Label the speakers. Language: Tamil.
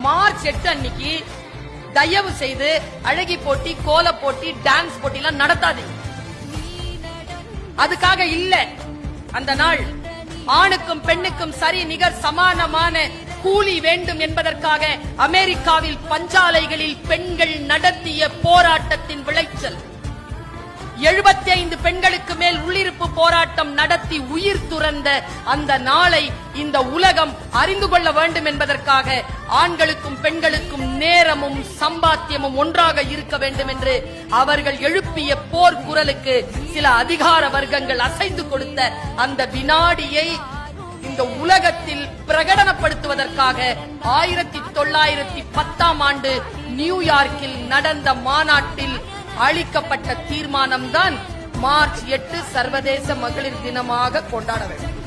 Speaker 1: மார்ச் 8 அன்னைக்கு தயவு செய்து அழகி போட்டி, கோல போட்டி, டான்ஸ் போட்டி எல்லாம் நடத்தாதீங்க. அதுக்காக இல்ல. அந்த நாள் ஆணுக்கும் பெண்ணுக்கும் சரி நிகர் சமானமான கூலி வேண்டும் என்பதற்காக அமெரிக்காவில் பஞ்சாலைகளில் பெண்கள் நடத்திய போராட்டத்தின் விளைச்சல். 75 பெண்களுக்கு மேல் உள்ளிருப்பு போராட்டம் நடத்தி உயிர் துறந்த அந்த நாளை இந்த உலகம் அறிந்து கொள்ள வேண்டும் என்பதற்காக ஆண்களுக்கும் பெண்களுக்கும் நேரமும் சம்பாத்தியமும் ஒன்றாக இருக்க வேண்டும் என்று அவர்கள் எழுப்பிய போர் குரலுக்கு சில அதிகார வர்க்கங்கள் அசைந்து கொடுத்த அந்த வினாடியை இந்த உலகத்தில் பிரகடனப்படுத்துவதற்காக 1910ஆம் ஆண்டு நியூயார்க்கில் நடந்த மாநாட்டில் அளிக்கப்பட்ட தீர்மானம்தான் மார்ச் 8 சர்வதேச மகளிர் தினமாக கொண்டாட வேண்டும்.